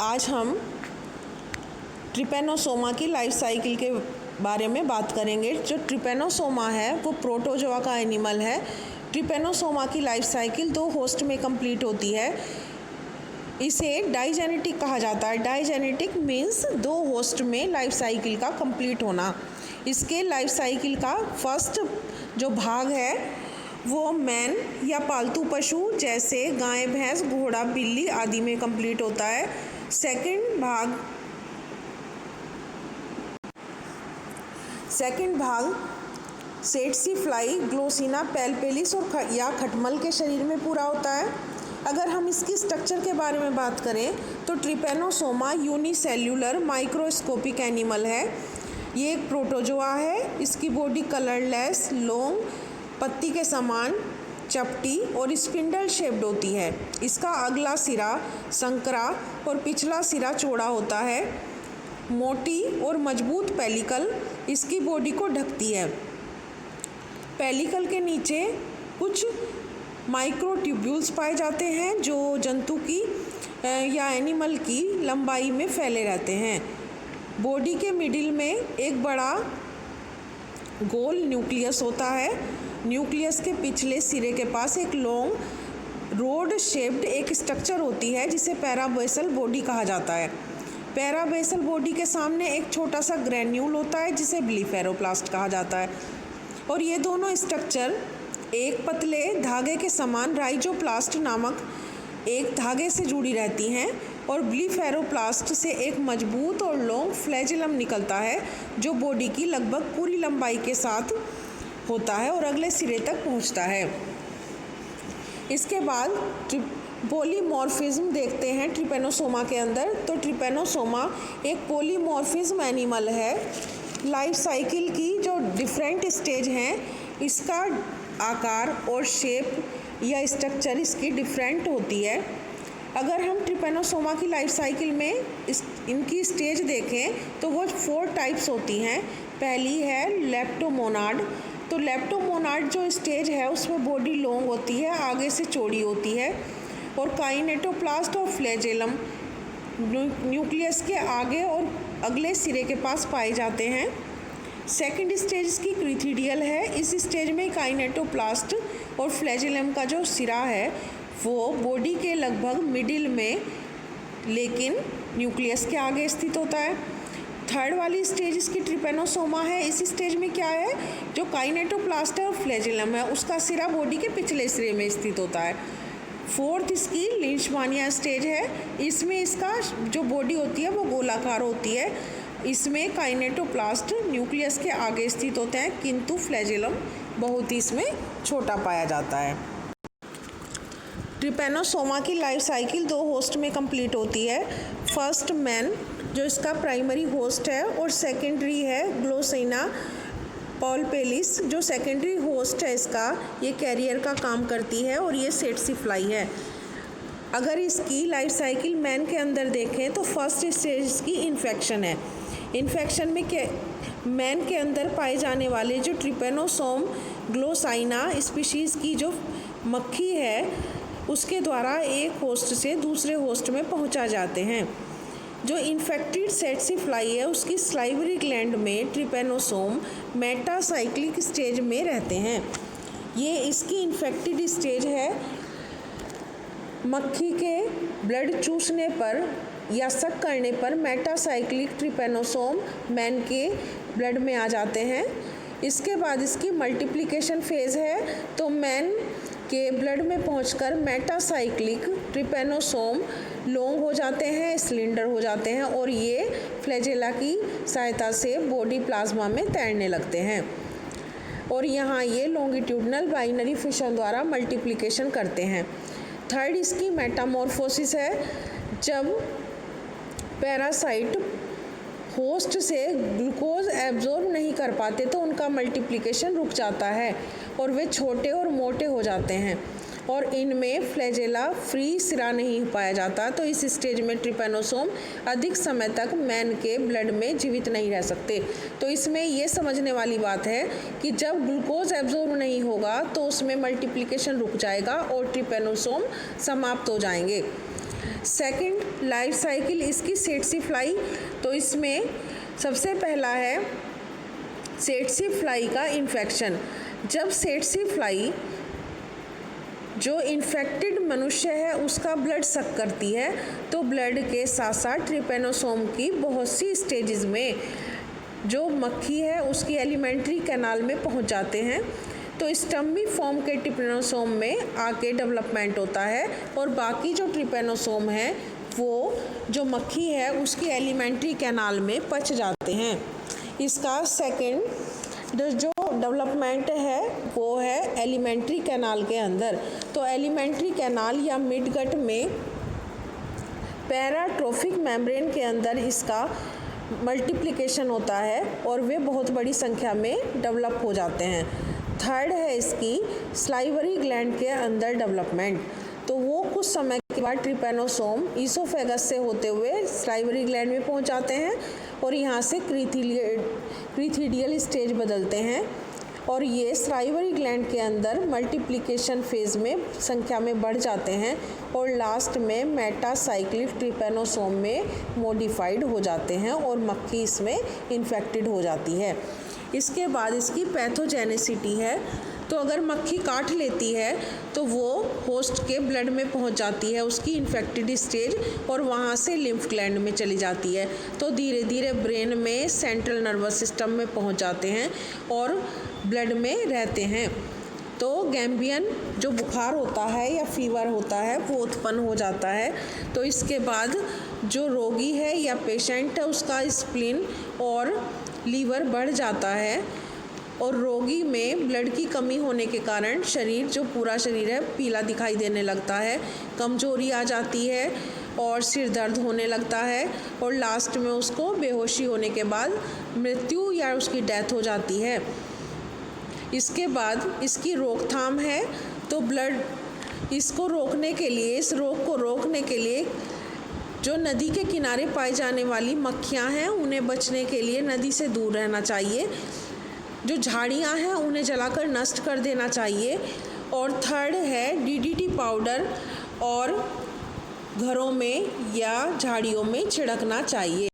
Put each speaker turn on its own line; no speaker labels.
आज हम ट्रिपेनोसोमा की लाइफ साइकिल के बारे में बात करेंगे। जो ट्रिपेनोसोमा है वो प्रोटोजोआ का एनिमल है। ट्रिपेनोसोमा की लाइफ साइकिल 2 होस्ट में कंप्लीट होती है। इसे डाइजेनेटिक कहा जाता है। डाइजेनेटिक मीन्स 2 होस्ट में लाइफ साइकिल का कंप्लीट होना। इसके लाइफ साइकिल का फर्स्ट जो भाग है वो मैन या पालतू पशु जैसे गाय, भैंस, घोड़ा, बिल्ली आदि में कंप्लीट होता है। सेकंड भाग सेट्सी फ्लाई, ग्लोसिना, पैलपेलिस और या खटमल के शरीर में पूरा होता है। अगर हम इसकी स्ट्रक्चर के बारे में बात करें तो ट्रिपेनोसोमा यूनिसेल्यूलर माइक्रोस्कोपिक एनिमल है। ये एक प्रोटोजोआ है। इसकी बॉडी कलरलेस, लॉन्ग, पत्ती के समान, चपटी और स्पिंडल शेप्ड होती है। इसका अगला सिरा संकरा और पिछला सिरा चौड़ा होता है। मोटी और मजबूत पेलिकल इसकी बॉडी को ढकती है। पेलिकल के नीचे कुछ माइक्रोट्यूब्यूल्स पाए जाते हैं जो जंतु की या एनिमल की लंबाई में फैले रहते हैं। बॉडी के मिडिल में एक बड़ा गोल न्यूक्लियस होता है। न्यूक्लियस के पिछले सिरे के पास एक लॉन्ग रोड शेप्ड एक स्ट्रक्चर होती है जिसे पैराबेसल बॉडी कहा जाता है। पैराबेसल बॉडी के सामने एक छोटा सा ग्रैन्यूल होता है जिसे ब्लीफेरोप्लास्ट कहा जाता है और ये दोनों स्ट्रक्चर एक पतले धागे के समान राइजोप्लास्ट नामक एक धागे से जुड़ी रहती हैं और ब्लीफेरोप्लास्ट से एक मजबूत और लॉन्ग फ्लैजिलम निकलता है जो बॉडी की लगभग पूरी लंबाई के साथ होता है और अगले सिरे तक पहुंचता है। इसके बाद पॉलीमॉर्फिज्म देखते हैं ट्रिपेनोसोमा के अंदर। तो ट्रिपेनोसोमा एक पॉलीमॉर्फिज्म एनिमल है। लाइफ साइकिल की जो डिफरेंट स्टेज हैं इसका आकार और शेप या स्ट्रक्चर इसकी डिफरेंट होती है। अगर हम ट्रिपेनोसोमा की लाइफ साइकिल में इनकी स्टेज देखें तो वो 4 टाइप्स होती हैं। पहली है लेप्टोमोनाड। तो लेप्टोमोनाड जो स्टेज है उसमें बॉडी लॉन्ग होती है, आगे से चौड़ी होती है और काइनेटोप्लास्ट और फ्लैजेलम न्यूक्लियस के आगे और अगले सिरे के पास पाए जाते हैं। सेकंड स्टेज इसकी क्रिथिडियल है। इस स्टेज में काइनेटोप्लास्ट और फ्लैजेलम का जो सिरा है वो बॉडी के लगभग मिडिल में लेकिन न्यूक्लियस के आगे स्थित होता है। थर्ड वाली स्टेज इसकी ट्रिपेनोसोमा है। इस स्टेज में क्या है, जो काइनेटोप्लास्ट और फ्लैजेलम है उसका सिरा बॉडी के पिछले सिरे में स्थित होता है। फोर्थ इसकी लीशमानिया स्टेज है। इसमें इसका जो बॉडी होती है वो गोलाकार होती है। इसमें काइनेटोप्लास्ट न्यूक्लियस के आगे स्थित होते हैं किंतु फ्लैजेलम बहुत ही इसमें छोटा पाया जाता है। ट्रिपेनोसोमा की लाइफ साइकिल 2 होस्ट में कंप्लीट होती है। फर्स्ट मैन जो इसका प्राइमरी होस्ट है और सेकेंडरी है ग्लोसिना पैलपेलिस जो सेकेंडरी होस्ट है इसका, ये कैरियर का काम करती है और ये सेट्सी फ्लाई है। अगर इसकी लाइफ साइकिल मैन के अंदर देखें तो फर्स्ट स्टेज इसकी इन्फेक्शन है। इन्फेक्शन में मैन के अंदर पाए जाने वाले जो ट्रिपेनोसोम ग्लोसाइना स्पीशीज़ की जो मक्खी है उसके द्वारा एक होस्ट से दूसरे होस्ट में पहुंचा जाते हैं। जो इन्फेक्टेड सेट्सी फ्लाई है उसकी स्लाइवरी ग्लैंड में ट्रिपेनोसोम मेटासाइक्लिक स्टेज में रहते हैं। ये इसकी इन्फेक्टेड स्टेज है। मक्खी के ब्लड चूसने पर या सक करने पर मेटासाइक्लिक ट्रिपेनोसोम मैन के ब्लड में आ जाते हैं। इसके बाद इसकी मल्टीप्लिकेशन फेज़ है। तो मैन के ब्लड में पहुंचकर मेटासाइक्लिक ट्रिपेनोसोम लॉन्ग हो जाते हैं, सिलेंडर हो जाते हैं और ये फ्लैजेला की सहायता से बॉडी प्लाज्मा में तैरने लगते हैं और यहाँ ये लॉन्गिट्यूडनल बाइनरी फिशन द्वारा मल्टीप्लिकेशन करते हैं। थर्ड इसकी मेटामॉर्फोसिस है। जब पैरासाइट होस्ट से ग्लूकोज एब्जॉर्ब नहीं कर पाते तो उनका मल्टीप्लिकेशन रुक जाता है और वे छोटे और मोटे हो जाते हैं और इनमें फ्लैजेला फ्री सिरा नहीं पाया जाता। तो इस स्टेज में ट्रिपेनोसोम अधिक समय तक मैन के ब्लड में जीवित नहीं रह सकते। तो इसमें ये समझने वाली बात है कि जब ग्लूकोज एब्जॉर्ब नहीं होगा तो उसमें मल्टीप्लिकेशन रुक जाएगा और ट्रिपेनोसोम समाप्त हो जाएंगे। सेकंड लाइफ साइकिल इसकी सेट्सी फ्लाई, तो इसमें सबसे पहला है सेट्सी फ्लाई का इन्फेक्शन। जब सेट्सी फ्लाई जो इन्फेक्टेड मनुष्य है उसका ब्लड सक करती है तो ब्लड के साथ साथ ट्रिपेनोसोम की बहुत सी स्टेजेस में जो मक्खी है उसकी एलिमेंट्री कैनाल में पहुंच जाते हैं, तो स्टम्बी फॉर्म के ट्रिपेनोसोम में आके डेवलपमेंट होता है और बाकी जो ट्रिपेनोसोम है वो जो मक्खी है उसकी एलिमेंट्री कैनाल में पच जाते हैं। इसका सेकंड जो डेवलपमेंट है वो है एलिमेंट्री कैनाल के अंदर। तो एलिमेंट्री कैनाल या मिडगट में पैराट्रोफिक मेम्ब्रेन के अंदर इसका मल्टीप्लिकेशन होता है और वे बहुत बड़ी संख्या में डेवलप हो जाते हैं। थर्ड है इसकी स्लाइवरी ग्लैंड के अंदर डेवलपमेंट, तो वो कुछ समय के बाद ट्रिपेनोसोम ईसोफेगस से होते हुए स्लाइवरी ग्लैंड में पहुंच जाते हैं और यहाँ से क्रीथीडियल स्टेज बदलते हैं और ये स्लाइवरी ग्लैंड के अंदर मल्टीप्लिकेशन फेज में संख्या में बढ़ जाते हैं और लास्ट में मेटासाइक्लिक ट्रिपेनोसोम में मॉडिफाइड हो जाते हैं और मक्खी इसमें इन्फेक्टेड हो जाती है। इसके बाद इसकी पैथोजेनेसिटी है, तो अगर मक्खी काट लेती है तो वो होस्ट के ब्लड में पहुंच जाती है उसकी इन्फेक्टेड स्टेज और वहाँ से लिम्फ ग्लैंड में चली जाती है, तो धीरे धीरे ब्रेन में सेंट्रल नर्वस सिस्टम में पहुंच जाते हैं और ब्लड में रहते हैं। तो गैम्बियन जो बुखार होता है या फीवर होता है वो उत्पन्न हो जाता है। तो इसके बाद जो रोगी है या पेशेंट है उसका स्प्लीन और लीवर बढ़ जाता है और रोगी में ब्लड की कमी होने के कारण शरीर जो पूरा शरीर है पीला दिखाई देने लगता है, कमजोरी आ जाती है और सिर दर्द होने लगता है और लास्ट में उसको बेहोशी होने के बाद मृत्यु या उसकी डेथ हो जाती है। इसके बाद इसकी रोकथाम है, तो ब्लड इसको रोकने के लिए, इस रोग को रोकने के लिए जो नदी के किनारे पाई जाने वाली मक्खियाँ हैं उन्हें बचने के लिए नदी से दूर रहना चाहिए। जो झाड़ियाँ हैं उन्हें जलाकर नष्ट कर देना चाहिए। और थर्ड है डीडीटी पाउडर और घरों में या झाड़ियों में छिड़कना चाहिए।